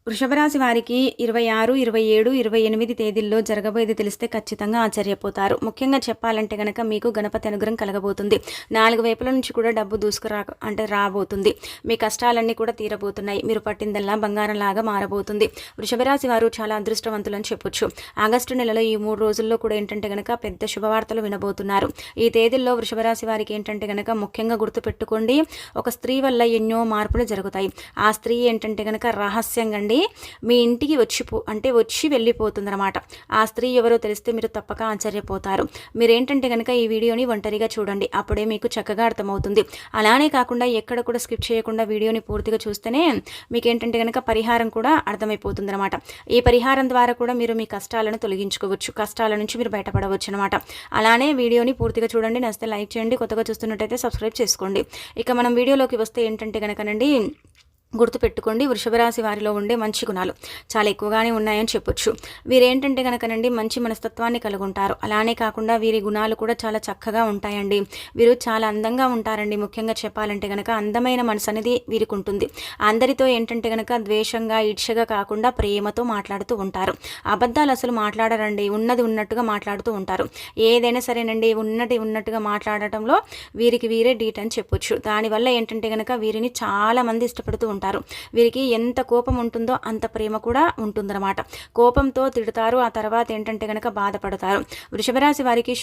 వృషభ రాశి వారికి 26, 27, 28 తేదీల్లో జరగబోయేది తెలిస్తే ఖచ్చితంగా ఆశ్చర్యపోతారు. ముఖ్యంగా చెప్పాలంటే గనక మీకు గణపతి అనుగ్రహం కలగబోతుంది. 4 వైపుల నుంచి కూడా డబ్బు రాబోతుంది. మీ కష్టాలన్నీ కూడా తీరబోతున్నాయి. మీరు పట్టిందల్లా బంగారంలాగా మారబోతుంది. వృషభ రాశి వారు చాలా అదృష్టవంతులని చెప్పొచ్చు. ఆగస్టు నెలలో ఈ 3 రోజుల్లో కూడా ఏంటంటే గనక పెద్ద శుభవార్తలు వినబోతున్నారు. ఈ తేదీల్లో వృషభ రాశి వారికి ఏంటంటే గనక ముఖ్యంగా గుర్తుపెట్టుకోండి, ఒక స్త్రీ వల్ల ఎన్నో మార్పులు జరుగుతాయి. ఆ స్త్రీ ఏంటంటే గనక రహస్యంగా మీ ఇంటికి వచ్చి వెళ్ళిపోతుందన్నమాట. ఆ స్త్రీ ఎవరో తెలిస్తే మీరు తప్పక ఆశ్చర్యపోతారు. మీరేంటంటే కనుక ఈ వీడియోని ఒంటరిగా చూడండి, అప్పుడే మీకు చక్కగా అర్థమవుతుంది. అలానే కాకుండా ఎక్కడ కూడా స్కిప్ చేయకుండా వీడియోని పూర్తిగా చూస్తేనే మీకేంటంటే కనుక పరిహారం కూడా అర్థమైపోతుంది అనమాట. ఈ పరిహారం ద్వారా కూడా మీరు మీ కష్టాలను తొలగించుకోవచ్చు, కష్టాల నుంచి మీరు బయటపడవచ్చు అనమాట. అలానే వీడియోని పూర్తిగా చూడండి, నచ్చితే లైక్ చేయండి, కొత్తగా చూస్తున్నట్టయితే సబ్స్క్రైబ్ చేసుకోండి. ఇక మనం వీడియోలోకి వస్తే ఏంటంటే కనుకనండి, గుర్తుపెట్టుకోండి, వృషభ రాశి వారిలో ఉండే మంచి గుణాలు చాలా ఎక్కువగానే ఉన్నాయని చెప్పొచ్చు. వీరేంటంటే కనుకనండి మంచి మనస్తత్వాన్ని కలిగి ఉంటారు. అలానే కాకుండా వీరి గుణాలు కూడా చాలా చక్కగా ఉంటాయండి. వీరు చాలా అందంగా ఉంటారండి. ముఖ్యంగా చెప్పాలంటే కనుక అందమైన మనసు అనేది వీరికి ఉంటుంది. అందరితో ఏంటంటే కనుక ద్వేషంగా ఈర్ష్యగా కాకుండా ప్రేమతో మాట్లాడుతూ ఉంటారు. అబద్ధాలు అసలు మాట్లాడరండి, ఉన్నది ఉన్నట్టుగా మాట్లాడుతూ ఉంటారు. ఏదైనా సరేనండి, ఉన్నట్టుగా మాట్లాడటంలో వీరికి వీరే డీట్ అని చెప్పొచ్చు. దానివల్ల ఏంటంటే కనుక వీరిని చాలా మంది ఇష్టపడుతూ ఉంటారు. వీరికి ఎంత కోపం ఉంటుందో అంత ప్రేమ కూడా ఉంటుందన్నమాట. కోపంతో తిడతారు, ఆ తర్వాత ఏంటంటే కనుక బాధపడతారు. వృషభ రాశి వారికి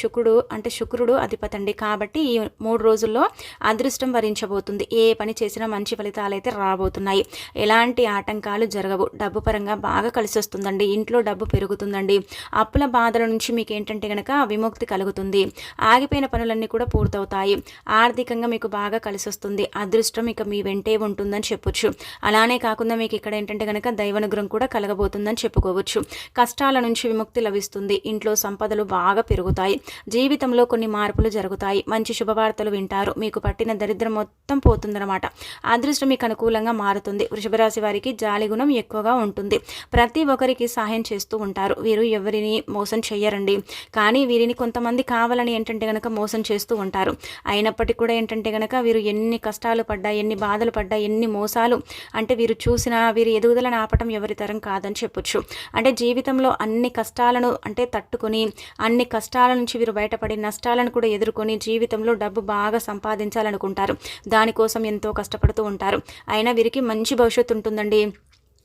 శుక్రుడు అధిపతి అండి. కాబట్టి ఈ 3 రోజుల్లో అదృష్టం వరించబోతుంది. ఏ పని చేసినా మంచి ఫలితాలు అయితే రాబోతున్నాయి. ఎలాంటి ఆటంకాలు జరగవు. డబ్బు పరంగా బాగా కలిసి వస్తుందండి. ఇంట్లో డబ్బు పెరుగుతుందండి. అప్పుల బాధల నుంచి మీకు ఏంటంటే కనుక విముక్తి కలుగుతుంది. ఆగిపోయిన పనులన్నీ కూడా పూర్తవుతాయి. ఆర్థికంగా మీకు బాగా కలిసి వస్తుంది. అదృష్టం ఇక మీ వెంటే ఉంటుందని చెప్పొచ్చు. అలానే కాకుండా మీకు ఇక్కడ ఏంటంటే కనుక దైవానుగ్రహం కూడా కలగబోతుందని చెప్పుకోవచ్చు. కష్టాల నుంచి విముక్తి లభిస్తుంది. ఇంట్లో సంపదలు బాగా పెరుగుతాయి. జీవితంలో కొన్ని మార్పులు జరుగుతాయి. మంచి శుభవార్తలు వింటారు. మీకు పట్టిన దరిద్రం మొత్తం పోతుందన్నమాట. అదృష్టం మీకు అనుకూలంగా మారుతుంది. వృషభ రాశి వారికి జాలి గుణం ఎక్కువగా ఉంటుంది. ప్రతి ఒక్కరికి సహాయం చేస్తూ ఉంటారు. వీరు ఎవరిని మోసం చెయ్యరండి. కానీ వీరిని కొంతమంది కావాలని ఏంటంటే కనుక మోసం చేస్తూ ఉంటారు. అయినప్పటికీ కూడా ఏంటంటే కనుక వీరు ఎన్ని కష్టాలు పడ్డా, ఎన్ని బాధలు పడ్డా, ఎన్ని మోసాలు అంటే వీరు చూసిన వీరి ఎదుగుదలను ఆపటం ఎవరి తరం కాదని చెప్పొచ్చు. అంటే జీవితంలో అన్ని కష్టాలను తట్టుకొని, అన్ని కష్టాల నుంచి వీరు బయటపడి నష్టాలను కూడా ఎదుర్కొని జీవితంలో డబ్బు బాగా సంపాదించాలనుకుంటారు. దానికోసం ఎంతో కష్టపడుతూ ఉంటారు. అయినా వీరికి మంచి భవిష్యత్తు ఉంటుందండి.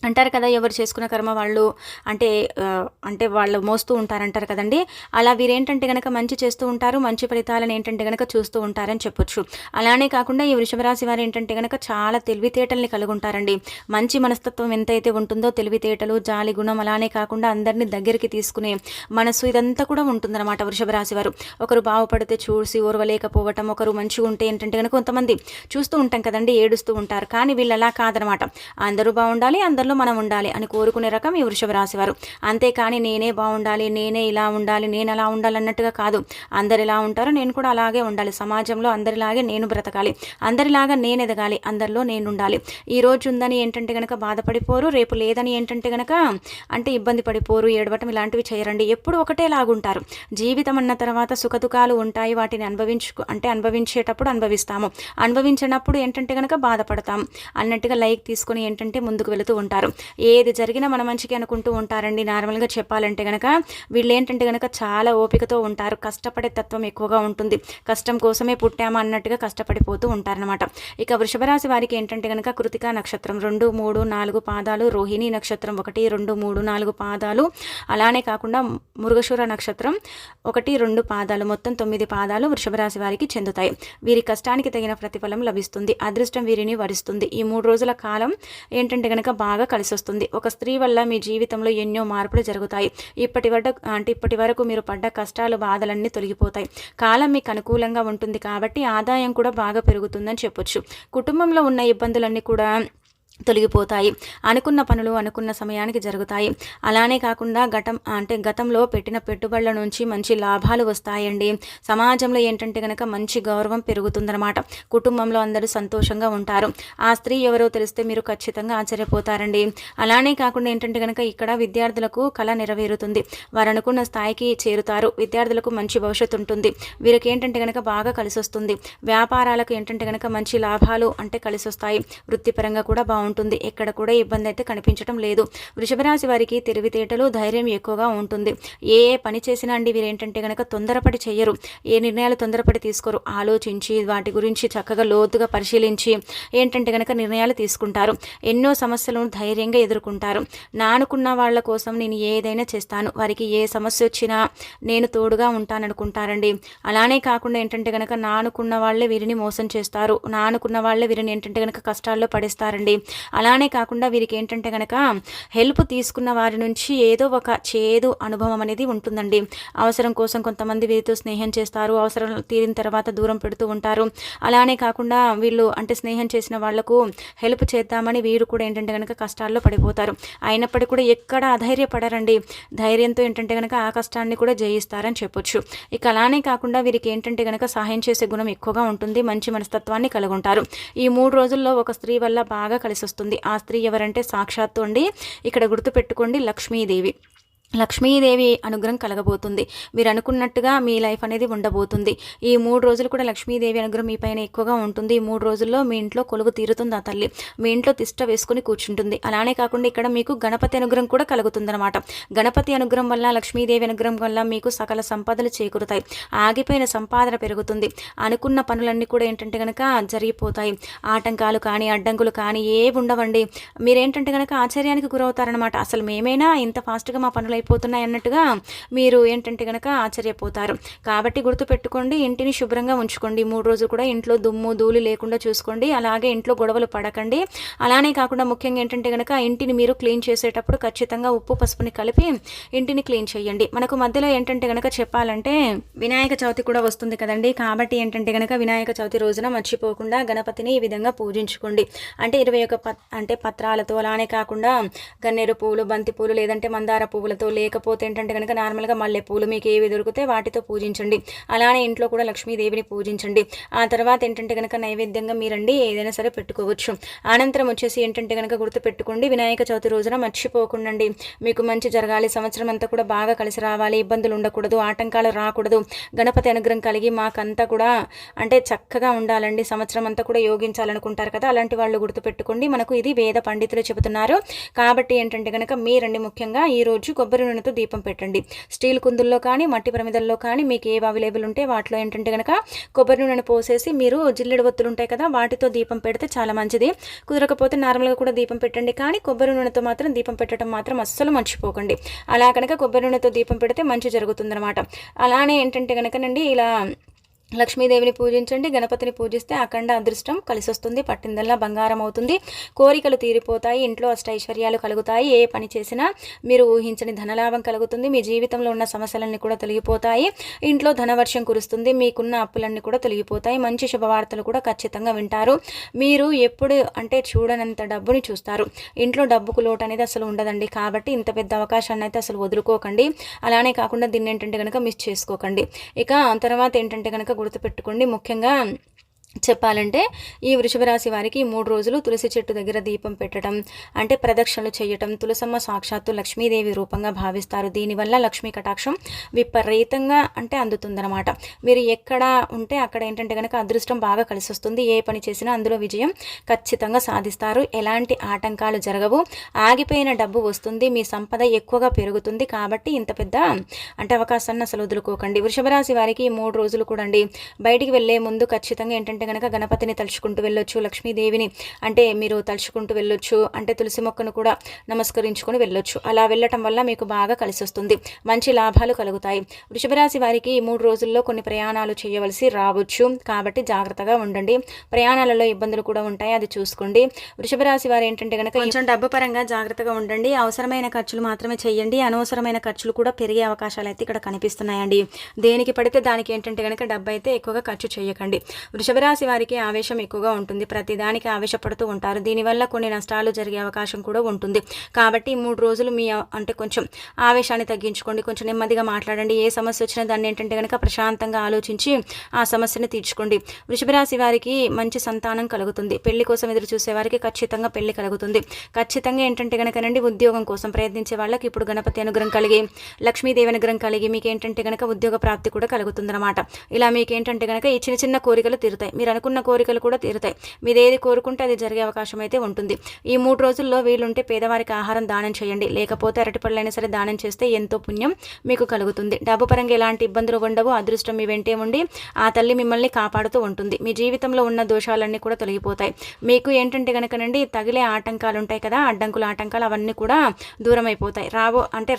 అంటారు కదా, ఎవరు చేసుకున్న కర్మ వాళ్ళు వాళ్ళు మోస్తూ ఉంటారంటారు కదండి. అలా వీరేంటంటే కనుక మంచి చేస్తూ ఉంటారు. మంచి ఫలితాలను ఏంటంటే కనుక చూస్తూ ఉంటారని చెప్పొచ్చు. అలానే కాకుండా ఈ వృషభ రాశి వారు ఏంటంటే కనుక చాలా తెలివితేటల్ని కలిగి ఉంటారండి. మంచి మనస్తత్వం ఎంతైతే ఉంటుందో తెలివితేటలు, జాలి గుణం, అలానే కాకుండా అందరినీ దగ్గరికి తీసుకునే మనసు, ఇదంతా కూడా ఉంటుందన్నమాట వృషభ రాశి వారు. ఒకరు బాగుపడితే చూసి ఓర్వలేకపోవటం, ఒకరు మంచిగా ఉంటే ఏంటంటే కనుక కొంతమంది చూస్తూ ఉంటాం కదండి, ఏడుస్తూ ఉంటారు. కానీ వీళ్ళు అలా కాదనమాట. అందరూ బాగుండాలి, అందరూ మనం ఉండాలి అని కోరుకునే రకం ఈ వృషభ రాశి వారు. అంతేకాని నేనే బాగుండాలి, నేనే ఇలా ఉండాలి, నేను అలా ఉండాలి అన్నట్టుగా కాదు. అందరు ఎలా ఉంటారో నేను కూడా అలాగే ఉండాలి. సమాజంలో అందరిలాగే నేను బ్రతకాలి, అందరిలాగా నేను ఎదగాలి, అందరిలో నేను ఉండాలి. ఈ రోజు ఉందని ఏంటంటే కనుక బాధపడిపోరు, రేపు లేదని ఏంటంటే కనుక ఇబ్బంది పడిపోరు, ఏడవటం ఇలాంటివి చేయరండి. ఎప్పుడు ఒకటేలాగుంటారు. జీవితం అన్న తర్వాత సుఖదుఖాలు ఉంటాయి. వాటిని అనుభవించేటప్పుడు అనుభవిస్తాము, అనుభవించినప్పుడు ఏంటంటే కనుక బాధపడతాం అన్నట్టుగా లైక్ తీసుకొని ఏంటంటే ముందుకు వెళుతూ ఉంటారు. ఏది జరిగినా మన మంచికి అనుకుంటూ ఉంటారండి. నార్మల్గా చెప్పాలంటే కనుక వీళ్ళు ఏంటంటే కనుక చాలా ఓపికతో ఉంటారు. కష్టపడే తత్వం ఎక్కువగా ఉంటుంది. కష్టం కోసమే పుట్టామా అన్నట్టుగా కష్టపడిపోతూ ఉంటారనమాట. ఇక వృషభ రాశి వారికి ఏంటంటే కనుక కృతికా నక్షత్రం 2, 3, 4 పాదాలు, రోహిణి నక్షత్రం 1, 2, 3, 4 పాదాలు, అలానే కాకుండా మృగశిర నక్షత్రం 1, 2 పాదాలు, మొత్తం 9 పాదాలు వృషభ రాశి వారికి చెందుతాయి. వీరి కష్టానికి తగిన ప్రతిఫలం లభిస్తుంది. అదృష్టం వీరిని వరిస్తుంది. ఈ 3 రోజుల కాలం ఏంటంటే కనుక బాగా కలిసి వస్తుంది. ఒక స్త్రీ వల్ల మీ జీవితంలో ఎన్నో మార్పులు జరుగుతాయి. ఇప్పటి వరకు మీరు పడ్డ కష్టాలు, బాధలన్నీ తొలగిపోతాయి. కాలం మీకు అనుకూలంగా ఉంటుంది కాబట్టి ఆదాయం కూడా బాగా పెరుగుతుందని చెప్పొచ్చు. కుటుంబంలో ఉన్న ఇబ్బందులన్నీ కూడా తొలగిపోతాయి. అనుకున్న పనులు అనుకున్న సమయానికి జరుగుతాయి. అలానే కాకుండా గతంలో పెట్టిన పెట్టుబడుల నుంచి మంచి లాభాలు వస్తాయండి. సమాజంలో ఏంటంటే కనుక మంచి గౌరవం పెరుగుతుందన్నమాట. కుటుంబంలో అందరూ సంతోషంగా ఉంటారు. ఆ స్త్రీ ఎవరో తెలిస్తే మీరు ఖచ్చితంగా ఆశ్చర్యపోతారండి. అలానే కాకుండా ఏంటంటే కనుక ఇక్కడ విద్యార్థులకు కళ నెరవేరుతుంది. వారు అనుకున్న స్థాయికి చేరుతారు. విద్యార్థులకు మంచి భవిష్యత్తు ఉంటుంది. వీరికి ఏంటంటే కనుక బాగా కలిసి వస్తుంది. వ్యాపారాలకు ఏంటంటే కనుక మంచి లాభాలు కలిసి వస్తాయి. వృత్తిపరంగా కూడా బాగుంటుంది. ఉంటుంది. ఎక్కడ కూడా ఇబ్బంది అయితే కనిపించడం లేదు. వృషభ రాశి వారికి తెలివితేటలు, ధైర్యం ఎక్కువగా ఉంటుంది. ఏ పని చేసినా అండి వీరేంటంటే గనక తొందరపడి చెయ్యరు. ఏ నిర్ణయాలు తొందరపడి తీసుకోరు. ఆలోచించి వాటి గురించి చక్కగా లోతుగా పరిశీలించి ఏంటంటే గనక నిర్ణయాలు తీసుకుంటారు. ఎన్నో సమస్యలను ధైర్యంగా ఎదుర్కొంటారు. నానుకున్న వాళ్ళ కోసం నేను ఏదైనా చేస్తాను, వారికి ఏ సమస్య వచ్చినా నేను తోడుగా ఉంటాననుకుంటారండి. అలానే కాకుండా ఏంటంటే గనక నానుకున్న వాళ్ళే వీరిని మోసం చేస్తారు. నానుకున్న వాళ్ళే వీరిని ఏంటంటే గనక కష్టాల్లో పడేస్తారండి. అలానే కాకుండా వీరికి ఏంటంటే గనక హెల్ప్ తీసుకున్న వారి నుంచి ఏదో ఒక చేదు అనుభవం అనేది ఉంటుందండి. అవసరం కోసం కొంతమంది వీరితో స్నేహం చేస్తారు. అవసరం తీరిన తర్వాత దూరం పెడుతూ ఉంటారు. అలానే కాకుండా వీళ్ళు అంటే స్నేహం చేసిన వాళ్లకు హెల్ప్ చేద్దామని వీరు కూడా ఏంటంటే కనుక కష్టాల్లో పడిపోతారు. అయినప్పటికీ కూడా ఎక్కడ అధైర్యపడరండి. ధైర్యంతో ఏంటంటే కనుక ఆ కష్టాన్ని కూడా జయిస్తారని చెప్పొచ్చు. ఇక అలానే కాకుండా వీరికి ఏంటంటే కనుక సహాయం చేసే గుణం ఎక్కువగా ఉంటుంది. మంచి మనస్తత్వాన్ని కలిగి ఉంటారు. ఈ 3 రోజుల్లో ఒక స్త్రీ వల్ల బాగా కలిసి వస్తుంది. ఆ స్త్రీ ఎవరంటే సాక్షాత్తు అండి ఇక్కడ గుర్తుపెట్టుకోండి, లక్ష్మీదేవి. లక్ష్మీదేవి అనుగ్రహం కలగబోతుంది. మీరు అనుకున్నట్టుగా మీ లైఫ్ అనేది ఉండబోతుంది. ఈ 3 రోజులు కూడా లక్ష్మీదేవి అనుగ్రహం మీ పైన ఎక్కువగా ఉంటుంది. ఈ 3 రోజుల్లో మీ ఇంట్లో కొలువు తీరుతుంది ఆ తల్లి. మీ ఇంట్లో తిష్ట వేసుకుని కూర్చుంటుంది. అలానే కాకుండా ఇక్కడ మీకు గణపతి అనుగ్రహం కూడా కలుగుతుందన్నమాట. గణపతి అనుగ్రహం వల్ల, లక్ష్మీదేవి అనుగ్రహం వల్ల మీకు సకల సంపదలు చేకూరుతాయి. ఆగిపోయిన సంపాదన పెరుగుతుంది. అనుకున్న పనులన్నీ కూడా ఏంటంటే కనుక జరిగిపోతాయి. ఆటంకాలు కానీ అడ్డంకులు కానీ ఏవి ఉండవండి. మీరేంటంటే కనుక ఆశ్చర్యానికి గురవుతారనమాట. అసలు మేమైనా ఇంత ఫాస్ట్గా మా పనులు అయిపోతున్నాయి అన్నట్టుగా మీరు ఏంటంటే కనుక ఆశ్చర్యపోతారు. కాబట్టి గుర్తుపెట్టుకోండి, ఇంటిని శుభ్రంగా ఉంచుకోండి. 3 రోజులు కూడా ఇంట్లో దుమ్ము ధూళి లేకుండా చూసుకోండి. అలాగే ఇంట్లో గొడవలు పడకండి. అలానే కాకుండా ముఖ్యంగా ఏంటంటే కనుక ఇంటిని మీరు క్లీన్ చేసేటప్పుడు ఖచ్చితంగా ఉప్పు పసుపుని కలిపి ఇంటిని క్లీన్ చేయండి. మనకు మధ్యలో ఏంటంటే కనుక చెప్పాలంటే వినాయక చవితి కూడా వస్తుంది కదండి. కాబట్టి ఏంటంటే కనుక వినాయక చవితి రోజున మర్చిపోకుండా గణపతిని ఈ విధంగా పూజించుకోండి. అంటే 21 పత్రాలతో, అలానే కాకుండా గన్నేరు పువ్వులు, బంతి పూలు, లేదంటే మందార పువ్వులతో, లేకపోతే ఏంటంటే కనుక నార్మల్గా మల్లె పూలు మీకు ఏవి దొరికితే వాటితో పూజించండి. అలానే ఇంట్లో కూడా లక్ష్మీదేవిని పూజించండి. ఆ తర్వాత ఏంటంటే కనుక నైవేద్యంగా మీరండి ఏదైనా సరే పెట్టుకోవచ్చు. అనంతరం వచ్చేసి ఏంటంటే కనుక గుర్తుపెట్టుకోండి, వినాయక చవితి రోజున మర్చిపోకుండా మీకు మంచి జరగాలి, సంవత్సరం అంతా కూడా బాగా కలిసి రావాలి, ఇబ్బందులు ఉండకూడదు, ఆటంకాలు రాకూడదు, గణపతి అనుగ్రహం కలిగి మాకంతా కూడా అంటే చక్కగా ఉండాలండి, సంవత్సరం అంతా కూడా యోగించాలనుకుంటారు కదా, అలాంటి వాళ్ళు గుర్తుపెట్టుకోండి. మనకు ఇది వేద పండితులు చెబుతున్నారు. కాబట్టి ఏంటంటే కనుక మీరండి ముఖ్యంగా ఈరోజు కొబ్బరి నూనెతో దీపం పెట్టండి. స్టీల్ కుందుల్లో కానీ మట్టి ప్రమిదల్లో కానీ మీకు ఏవి అవైలబుల్ ఉంటే వాటిలో ఏంటంటే కనుక కొబ్బరి నూనెను పోసేసి మీరు జిల్లెడు ఒత్తులు ఉంటాయి కదా వాటితో దీపం పెడితే చాలా మంచిది. కుదరకపోతే నార్మల్గా కూడా దీపం పెట్టండి. కానీ కొబ్బరి నూనెతో మాత్రం దీపం పెట్టడం మాత్రం అస్సలు మర్చిపోకండి. అలా కనుక కొబ్బరి నూనెతో దీపం పెడితే మంచి జరుగుతుందన్నమాట. అలానే ఏంటంటే కనుకనండి ఇలా లక్ష్మీదేవిని పూజించండి. గణపతిని పూజిస్తే అఖండ అదృష్టం కలిసి వస్తుంది. పట్టిందల్లా బంగారం అవుతుంది. కోరికలు తీరిపోతాయి. ఇంట్లో అష్టైశ్వర్యాలు కలుగుతాయి. ఏ పని చేసినా మీరు ఊహించని ధనలాభం కలుగుతుంది. మీ జీవితంలో ఉన్న సమస్యలన్నీ కూడా తొలగిపోతాయి. ఇంట్లో ధనవర్షం కురుస్తుంది. మీకున్న అప్పులన్నీ కూడా తొలగిపోతాయి. మంచి శుభవార్తలు కూడా ఖచ్చితంగా వింటారు. మీరు ఎప్పుడు అంటే చూడనంత డబ్బుని చూస్తారు. ఇంట్లో డబ్బుకు లోటు అనేది అసలు ఉండదండి. కాబట్టి ఇంత పెద్ద అవకాశాన్ని అయితే అసలు వదులుకోకండి. అలానే కాకుండా దీన్ని ఏంటంటే కనుక మిస్ చేసుకోకండి. ఇక తర్వాత ఏంటంటే కనుక గుర్తుపెట్టుకోండి, ముఖ్యంగా చెప్పాలంటే ఈ వృషభ రాశి వారికి 3 రోజులు తులసి చెట్టు దగ్గర దీపం పెట్టడం అంటే ప్రదక్షిణలు చేయటం, తులసమ్మ సాక్షాత్తు లక్ష్మీదేవి రూపంగా భావిస్తారు. దీనివల్ల లక్ష్మీ కటాక్షం విపరీతంగా అంటే అందుతుందన్నమాట. మీరు ఎక్కడ ఉంటే అక్కడ ఏంటంటే కనుక అదృష్టం బాగా కలిసి వస్తుంది. ఏ పని చేసినా అందులో విజయం ఖచ్చితంగా సాధిస్తారు. ఎలాంటి ఆటంకాలు జరగవు. ఆగిపోయిన డబ్బు వస్తుంది. మీ సంపద ఎక్కువగా పెరుగుతుంది. కాబట్టి ఇంత పెద్ద అంటే అవకాశాన్ని అసలు వదులుకోకండి. వృషభ రాశి వారికి 3 రోజులు కూడా అండి బయటికి వెళ్లే ముందు ఖచ్చితంగా ఏంటంటే కనుక గణపతిని తలుచుకుంటూ వెళ్ళొచ్చు, లక్ష్మీదేవిని అంటే మీరు తలుచుకుంటూ వెళ్ళొచ్చు, అంటే తులసి మొక్కను కూడా నమస్కరించుకొని వెళ్ళొచ్చు. అలా వెళ్ళటం వల్ల మీకు బాగా కలిసి వస్తుంది. మంచి లాభాలు కలుగుతాయి. వృషభ రాశి వారికి 3 రోజుల్లో కొన్ని ప్రయాణాలు చేయవలసి రావచ్చు. కాబట్టి జాగ్రత్తగా ఉండండి. ప్రయాణాలలో ఇబ్బందులు కూడా ఉంటాయి, అది చూసుకోండి. వృషభ రాశి వారు ఏంటంటే కనుక కొంచెం డబ్బు పరంగా జాగ్రత్తగా ఉండండి. అవసరమైన ఖర్చులు మాత్రమే చేయండి. అనవసరమైన ఖర్చులు కూడా పెరిగే అవకాశాలు అయితే ఇక్కడ కనిపిస్తున్నాయండి. దేనికి పడితే దానికి ఏంటంటే కనుక డబ్బు అయితే ఎక్కువగా ఖర్చు చేయకండి. వృషభ రాశి వారికి ఆవేశం ఎక్కువగా ఉంటుంది. ప్రతిదానికి ఆవేశపడుతూ ఉంటారు. దీనివల్ల కొన్ని నష్టాలు జరిగే అవకాశం కూడా ఉంటుంది. కాబట్టి 3 రోజులు మీ అంటే కొంచెం ఆవేశాన్ని తగ్గించుకోండి. కొంచెం నెమ్మదిగా మాట్లాడండి. ఏ సమస్య వచ్చినా దాన్ని ఏంటంటే కనుక ప్రశాంతంగా ఆలోచించి ఆ సమస్యను తీర్చుకోండి. వృషభ రాశి వారికి మంచి సంతానం కలుగుతుంది. పెళ్లి కోసం ఎదురు చూసే వారికి ఖచ్చితంగా పెళ్లి కలుగుతుంది. ఖచ్చితంగా ఏంటంటే కనుకనండి ఉద్యోగం కోసం ప్రయత్నించే వాళ్ళకి ఇప్పుడు గణపతి అనుగ్రహం కలిగి, లక్ష్మీదేవి అనుగ్రహం కలిగి మీకు ఏంటంటే కనుక ఉద్యోగ ప్రాప్తి కూడా కలుగుతుందన్నమాట. ఇలా మీకు ఏంటంటే కనుక ఈ చిన్న చిన్న కోరికలు తీరుతాయి. మీరు అనుకున్న కోరికలు కూడా తీరుతాయి. మీరు ఏది కోరుకుంటే అది జరిగే అవకాశం అయితే ఉంటుంది. ఈ 3 రోజుల్లో వీలుంటే పేదవారికి ఆహారం దానం చేయండి. లేకపోతే అరటిపళ్ళైనా సరే దానం చేస్తే ఎంతో పుణ్యం మీకు కలుగుతుంది. డబ్బు పరంగా ఎలాంటి ఇబ్బందులు ఉండవు. అదృష్టం మీ వెంటే ఉండి ఆ తల్లి మిమ్మల్ని కాపాడుతూ ఉంటుంది. మీ జీవితంలో ఉన్న దోషాలన్నీ కూడా తొలగిపోతాయి. మీకు ఏంటంటే కనుకనండి తగిలే ఆటంకాలు ఉంటాయి కదా, అడ్డంకులు ఆటంకాలు అవన్నీ కూడా దూరం అయిపోతాయి.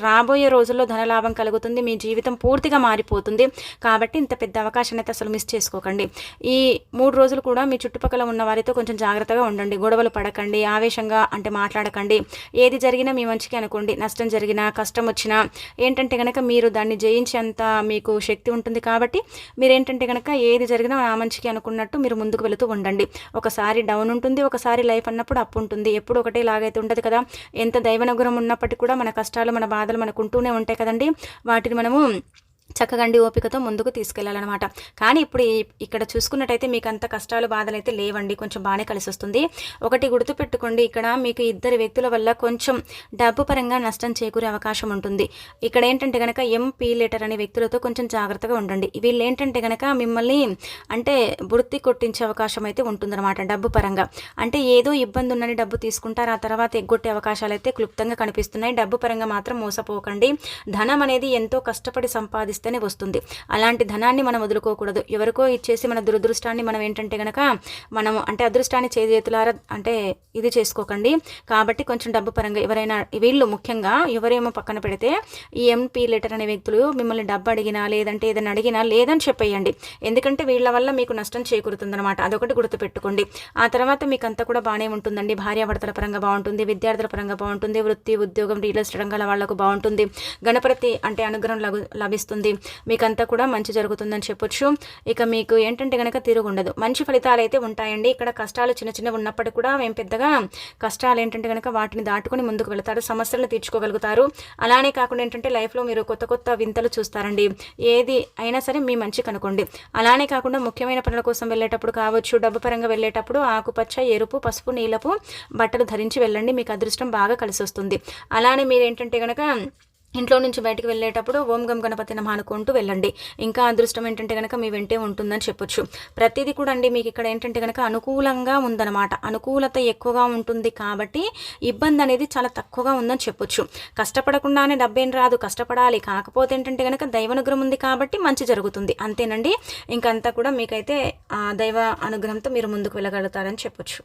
రాబోయే రోజుల్లో ధనలాభం కలుగుతుంది. మీ జీవితం పూర్తిగా మారిపోతుంది. కాబట్టి ఇంత పెద్ద అవకాశాన్ని అయితే అసలు మిస్ చేసుకోకండి. ఈ 3 రోజులు కూడా మీ చుట్టుపక్కల ఉన్న వారితో కొంచెం జాగ్రత్తగా ఉండండి. గొడవలు పడకండి, ఆవేశంగా అంటే మాట్లాడకండి. ఏది జరిగినా మీ మంచికి అనుకోండి. నష్టం జరిగినా కష్టం వచ్చినా ఏంటంటే కనుక మీరు దాన్ని జయించేంత మీకు శక్తి ఉంటుంది. కాబట్టి మీరేంటంటే కనుక ఏది జరిగినా ఆ మంచికి అనుకున్నట్టు మీరు ముందుకు వెళుతూ ఉండండి. ఒకసారి డౌన్ ఉంటుంది, ఒకసారి లైఫ్ అన్నప్పుడు అప్ ఉంటుంది. ఎప్పుడు ఒకటే లాగైతే ఉండదు కదా. ఎంత దైవనుగ్రహం ఉన్నప్పటికీ కూడా మన కష్టాలు మన బాధలు మనకు ఉంటూనే ఉంటాయి కదండి. వాటిని మనము చక్కగా ఓపికతో ముందుకు తీసుకెళ్లాలన్నమాట. కానీ ఇప్పుడు ఇక్కడ చూసుకున్నట్టయితే మీకు అంత కష్టాలు బాధలు అయితే లేవండి. కొంచెం బాగానే కలిసి వస్తుంది. ఒకటి గుర్తుపెట్టుకోండి, ఇక్కడ మీకు ఇద్దరు వ్యక్తుల వల్ల కొంచెం డబ్బు పరంగా నష్టం చేకూరే అవకాశం ఉంటుంది. ఇక్కడ ఏంటంటే కనుక ఎంపీ లెటర్ అనే వ్యక్తులతో కొంచెం జాగ్రత్తగా ఉండండి. వీళ్ళు ఏంటంటే కనుక మిమ్మల్ని అంటే బుర్తి కొట్టించే అవకాశం అయితే ఉంటుందన్నమాట. డబ్బు పరంగా అంటే ఏదో ఇబ్బంది ఉందని డబ్బు తీసుకుంటారు, ఆ తర్వాత ఎగ్గొట్టే అవకాశాలు అయితే క్లుప్తంగా కనిపిస్తున్నాయి. డబ్బు పరంగా మాత్రం మోసపోకండి. ధనం అనేది ఎంతో కష్టపడి సంపాదిస్తేనే వస్తుంది. అలాంటి ధనాన్ని మనం వదులుకోకూడదు. ఎవరికో ఇచ్చేసి మన దురదృష్టాన్ని మనం ఏంటంటే గనక మనం అంటే అదృష్టాన్ని చేతులారా అంటే ఇది చేసుకోకండి. కాబట్టి కొంచెం డబ్బు పరంగా ఎవరైనా వీళ్ళు ముఖ్యంగా ఎవరేమో పక్కన పెడితే ఈ ఎంపీ లెటర్ అనే వ్యక్తులు మిమ్మల్ని డబ్బు అడిగినా లేదంటే ఏదైనా అడిగినా లేదని చెప్పేయండి. ఎందుకంటే వీళ్ళ వల్ల మీకు నష్టం చేకూరుతుందన్నమాట. అదొకటి గుర్తుపెట్టుకోండి. ఆ తర్వాత మీకు అంతా కూడా బాగానే ఉంటుందండి. భార్యాభర్తల పరంగా బాగుంటుంది, విద్యార్థుల పరంగా బాగుంటుంది, వృత్తి ఉద్యోగం రియల్ ఎస్టేట్ రంగాల వాళ్లకు బాగుంటుంది. గణపతి అంటే అనుగ్రహం లభిస్తుంది. మీకంతా కూడా మంచి జరుగుతుందని చెప్పొచ్చు. ఇక మీకు ఏంటంటే కనుక తిరుగుండదు. మంచి ఫలితాలు అయితే ఉంటాయండి. ఇక్కడ కష్టాలు చిన్న చిన్న ఉన్నప్పటికీ కూడా మేము పెద్దగా కష్టాలు ఏంటంటే కనుక వాటిని దాటుకొని ముందుకు వెళ్తారు. సమస్యలను తీర్చుకోగలుగుతారు. అలానే కాకుండా ఏంటంటే లైఫ్లో మీరు కొత్త కొత్త వింతలు చూస్తారండి. ఏది అయినా సరే మీ మంచి కనుకోండి. అలానే కాకుండా ముఖ్యమైన పనుల కోసం వెళ్ళేటప్పుడు కావచ్చు, డబ్బు పరంగా వెళ్ళేటప్పుడు ఆకుపచ్చ, ఎరుపు, పసుపు, నీలపు బట్టలు ధరించి వెళ్ళండి. మీకు అదృష్టం బాగా కలిసి వస్తుంది. అలానే మీరు ఏంటంటే కనుక ఇంట్లో నుంచి బయటకు వెళ్ళేటప్పుడు ఓం గం గణపతి నమః అనుకుంటూ వెళ్ళండి. ఇంకా అదృష్టం ఏంటంటే కనుక మీ వెంటే ఉంటుందని చెప్పొచ్చు. ప్రతిదీ కూడా అండి మీకు ఇక్కడ ఏంటంటే కనుక అనుకూలంగా ఉందన్నమాట. అనుకూలత ఎక్కువగా ఉంటుంది కాబట్టి ఇబ్బంది అనేది చాలా తక్కువగా ఉందని చెప్పొచ్చు. కష్టపడకుండానే డబ్బేం రాదు, కష్టపడాలి. కాకపోతే ఏంటంటే కనుక దైవానుగ్రహం ఉంది కాబట్టి మంచి జరుగుతుంది. అంతేనండి. ఇంకంతా కూడా మీకైతే దైవ అనుగ్రహంతో మీరు ముందుకు వెళ్ళగలుగుతారని చెప్పొచ్చు.